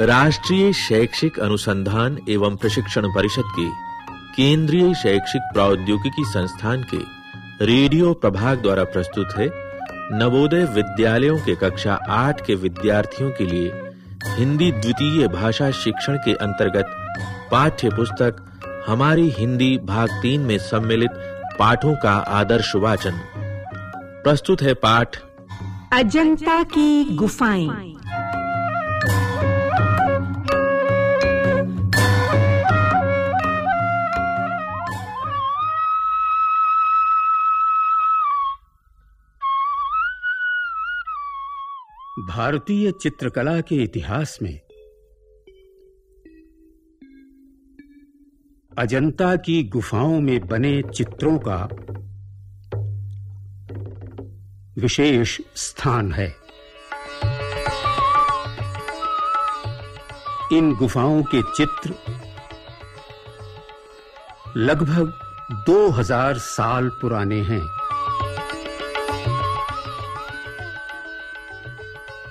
राष्ट्रीय शैक्षिक अनुसंधान एवं प्रशिक्षण परिषद के केंद्रीय शैक्षिक प्रौद्योगिकी संस्थान के रेडियो प्रभाग द्वारा प्रस्तुत है नवोदय विद्यालयों के कक्षा 8 के विद्यार्थियों के लिए हिंदी द्वितीय भाषा शिक्षण के अंतर्गत पाठ्य पुस्तक हमारी हिंदी भाग 3 में सम्मिलित पाठों का आदर्श वाचन। प्रस्तुत है पाठ अजंता की गुफाएं। भारतीय चित्रकला के इतिहास में अजंता की गुफाओं में बने चित्रों का विशेष स्थान है। इन गुफाओं के चित्र लगभग 2000 साल पुराने हैं।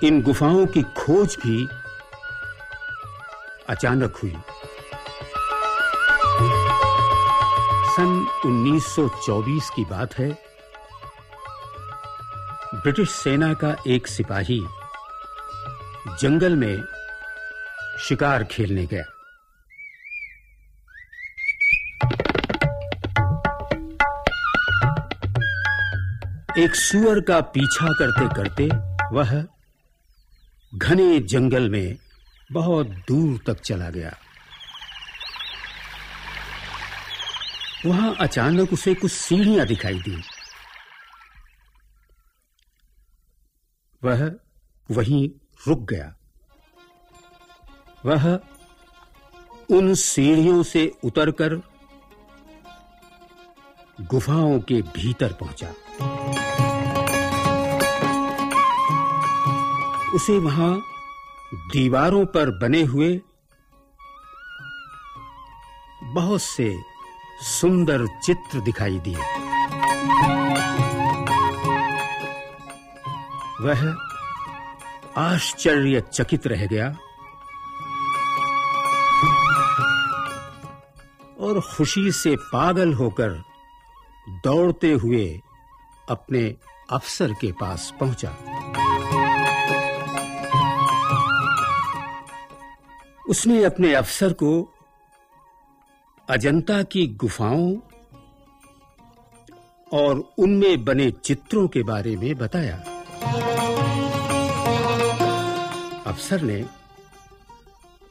इन गुफाओं की खोज भी अचानक हुई। सन 1924 की बात है। ब्रिटिश सेना का एक सिपाही जंगल में शिकार खेलने गया। एक सूअर का पीछा करते-करते वह घने जंगल में बहुत दूर तक चला गया। वहां अचानक उसे कुछ सीढ़ियां दिखाई दी। वह वहीं रुक गया। वह उन सीढ़ियों से उतरकर गुफाओं के भीतर पहुंचा। उसे वहां दीवारों पर बने हुए बहुत से सुंदर चित्र दिखाई दिए। वह आश्चर्यचकित रह गया और खुशी से पागल होकर दौड़ते हुए अपने अफसर के पास पहुंचा। उसने अपने अफसर को अजंता की गुफाओं और उनमें बने चित्रों के बारे में बताया। अफसर ने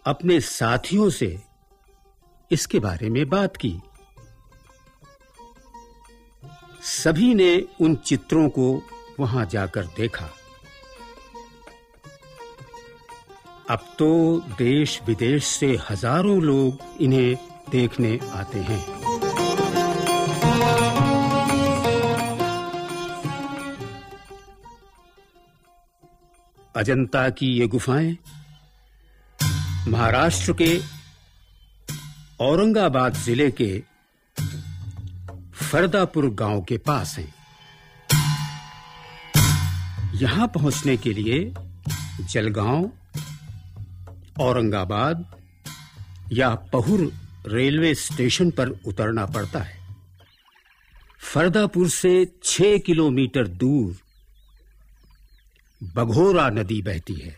अपने साथियों से इसके बारे में बात की। सभी ने उन चित्रों को वहां जाकर देखा। अब तो देश विदेश से हजारों लोग इन्हें देखने आते हैं। अजंता की ये गुफाएं महाराष्ट्र के औरंगाबाद जिले के फरदापुर गांव के पास हैं। यहां पहुंचने के लिए जलगांव, औरंगाबाद या पहुर रेलवे स्टेशन पर उतरना पड़ता है। फरदापुर से 6 किलोमीटर दूर बघोरा नदी बहती है।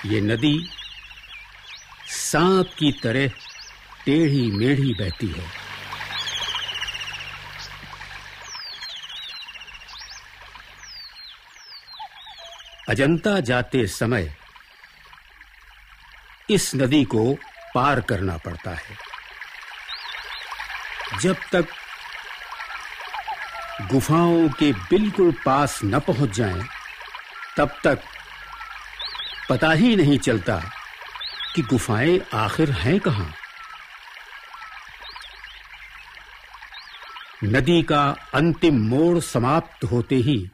ये नदी सांप की तरह टेढ़ी मेढ़ी बहती है। अजंता जाते समय इस नदी को पार करना पड़ता है। जब तक गुफाओं के बिल्कुल पास न पहुंच जाएं, तब तक पता ही नहीं चलता कि गुफाएं आखिर हैं कहां। नदी का अंतिम मोड़ समाप्त होते ही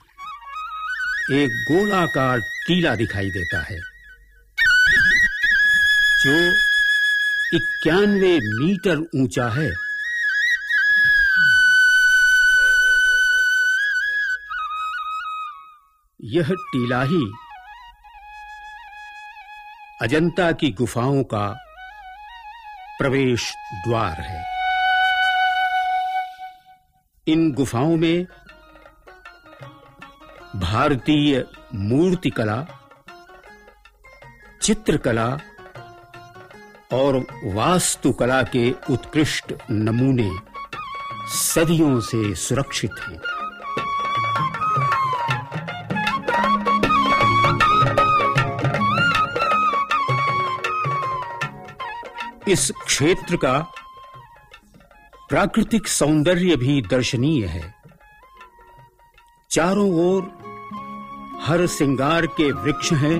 एक गोलाकार टीला दिखाई देता है जो 91 मीटर ऊंचा है। यह टीला ही अजंता की गुफाओं का प्रवेश द्वार है। इन गुफाओं में भारतीय मूर्तिकला, चित्रकला और वास्तुकला के उत्कृष्ट नमूने सदियों से सुरक्षित हैं। इस क्षेत्र का प्राकृतिक सौंदर्य भी दर्शनीय है। चारों ओर हर श्रृंगार के वृक्ष हैं,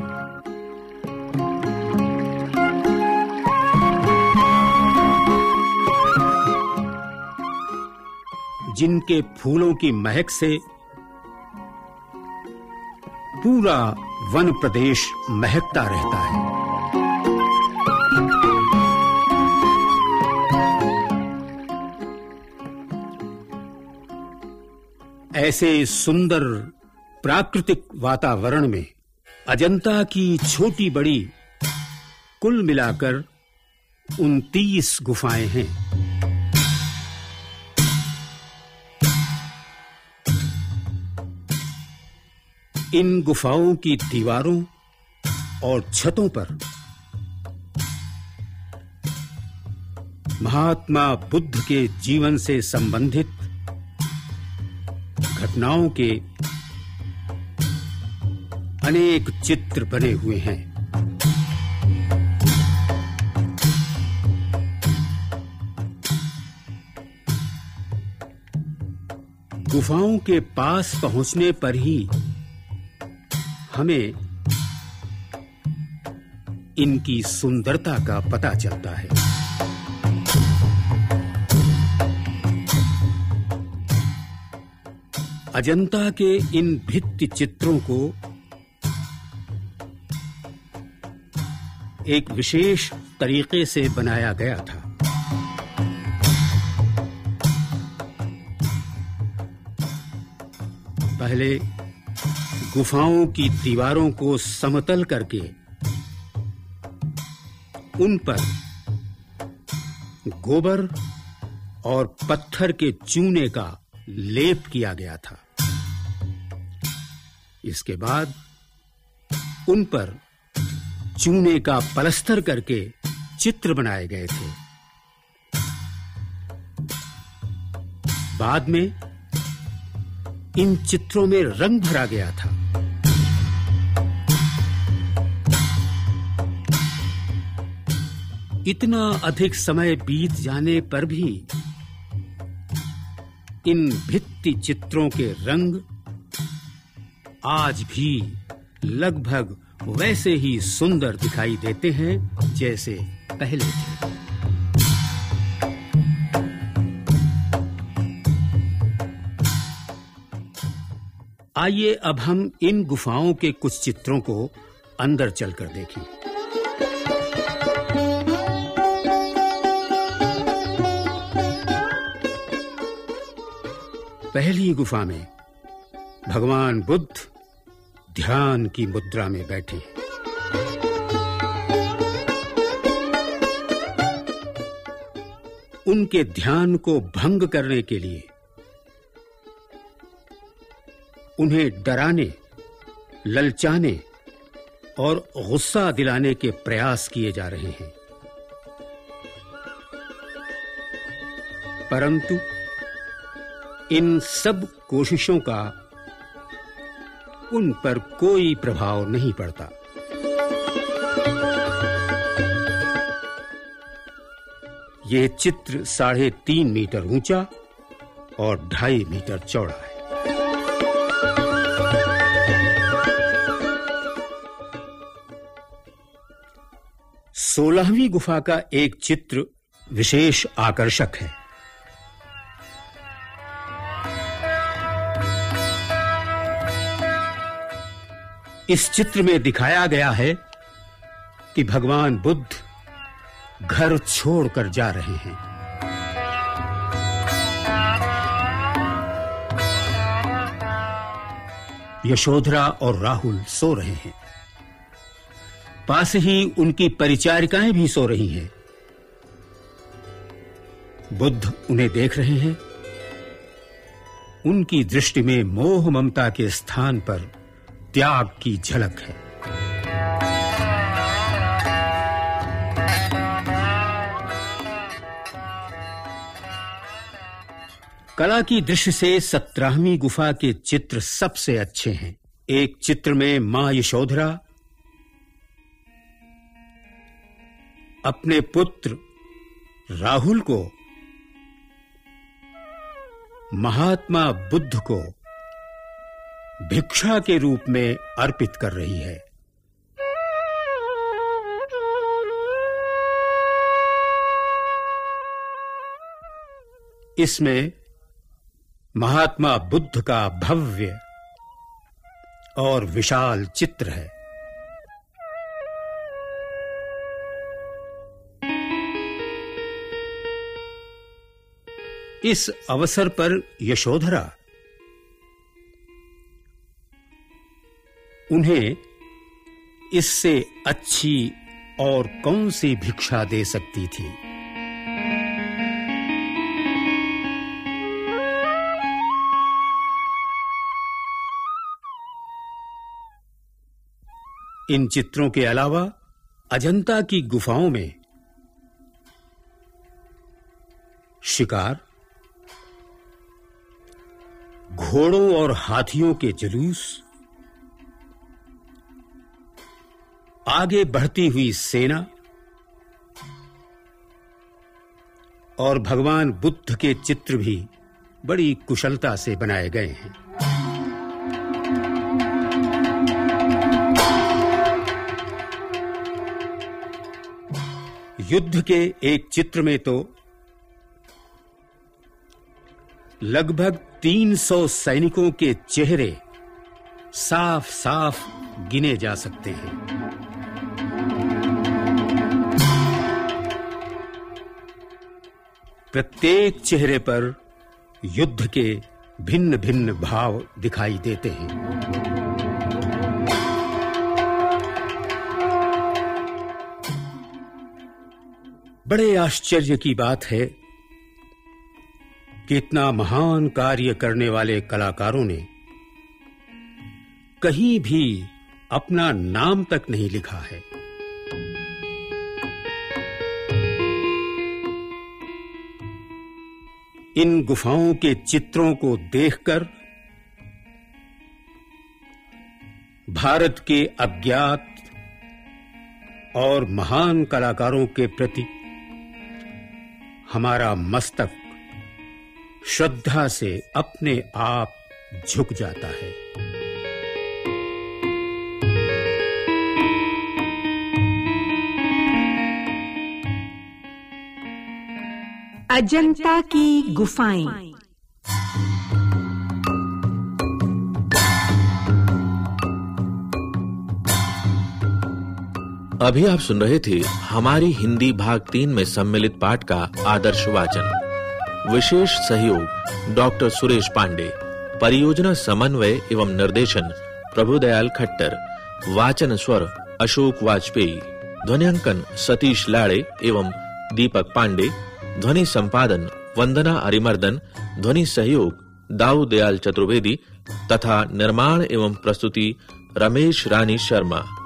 जिनके फूलों की महक से पूरा वन प्रदेश महकता रहता है। ऐसे सुंदर प्राकृतिक वातावरण में अजंता की छोटी बड़ी कुल मिलाकर 29 गुफाएं हैं। इन गुफाओं की दीवारों और छतों पर महात्मा बुद्ध के जीवन से संबंधित घटनाओं के अनेक चित्र बने हुए हैं। गुफाओं के पास पहुंचने पर ही हमें इनकी सुंदरता का पता चलता है। अजंता के इन भित्ति चित्रों को एक विशेष तरीके से बनाया गया था। पहले गुफाओं की दीवारों को समतल करके उन पर गोबर और पत्थर के चूने का लेप किया गया था। इसके बाद उन पर चूने का पलस्तर करके चित्र बनाए गए थे। बाद में इन चित्रों में रंग भरा गया था। इतना अधिक समय बीत जाने पर भी इन भित्ति चित्रों के रंग आज भी लगभग वैसे ही सुंदर दिखाई देते हैं जैसे पहले थे। आइए अब हम इन गुफाओं के कुछ चित्रों को अंदर चलकर देखें। पहली गुफा में भगवान बुद्ध ध्यान की मुद्रा में बैठे हैं। उनके ध्यान को भंग करने के लिए उन्हें डराने, ललचाने और गुस्सा दिलाने के प्रयास किए जा रहे हैं, परंतु इन सब कोशिशों का उन पर कोई प्रभाव नहीं पड़ता। यह चित्र 3.5 मीटर ऊंचा और 2.5 मीटर चौड़ा है। सोलहवीं गुफा का एक चित्र विशेष आकर्षक है। इस चित्र में दिखाया गया है कि भगवान बुद्ध घर छोड़कर जा रहे हैं। यशोधरा और राहुल सो रहे हैं, पास ही उनकी परिचारिकाएं भी सो रही हैं। बुद्ध उन्हें देख रहे हैं। उनकी दृष्टि में मोह ममता के स्थान पर त्याग की झलक है। कला की दृष्टि से 17वीं गुफा के चित्र सबसे अच्छे हैं। एक चित्र में मां यशोधरा अपने पुत्र राहुल को महात्मा बुद्ध को भिक्षा के रूप में अर्पित कर रही है। इसमें महात्मा बुद्ध का भव्य और विशाल चित्र है। इस अवसर पर यशोधरा उन्हें इससे अच्छी और कौन सी भिक्षा दे सकती थी। इन चित्रों के अलावा अजंता की गुफाओं में शिकार, घोड़ों और हाथियों के जुलूस, आगे बढ़ती हुई सेना और भगवान बुद्ध के चित्र भी बड़ी कुशलता से बनाए गए हैं। युद्ध के एक चित्र में तो लगभग 300 सैनिकों के चेहरे साफ-साफ गिने जा सकते हैं। प्रत्येक चेहरे पर युद्ध के भिन्न-भिन्न भाव दिखाई देते हैं। बड़े आश्चर्य की बात है कि इतना महान कार्य करने वाले कलाकारों ने कहीं भी अपना नाम तक नहीं लिखा है। इन गुफाओं के चित्रों को देखकर भारत के अज्ञात और महान कलाकारों के प्रति हमारा मस्तक श्रद्धा से अपने आप झुक जाता है। अजंता की गुफाएं। अभी आप सुन रहे थे हमारी हिंदी भाग 3 में सम्मिलित पाठ का आदर्श वाचन। विशेष सहयोग डॉक्टर सुरेश पांडे, परियोजना समन्वय एवं निर्देशन प्रभुदयाल खट्टर, वाचन स्वर अशोक वाजपेयी, ध्वनियांकन सतीश लाड़े एवं दीपक पांडे, ध्वनि संपादन वंदना अरिमर्दन, ध्वनि सहयोग दाऊ दयाल चतुर्वेदी तथा निर्माण एवं प्रस्तुति रमेश रानी शर्मा।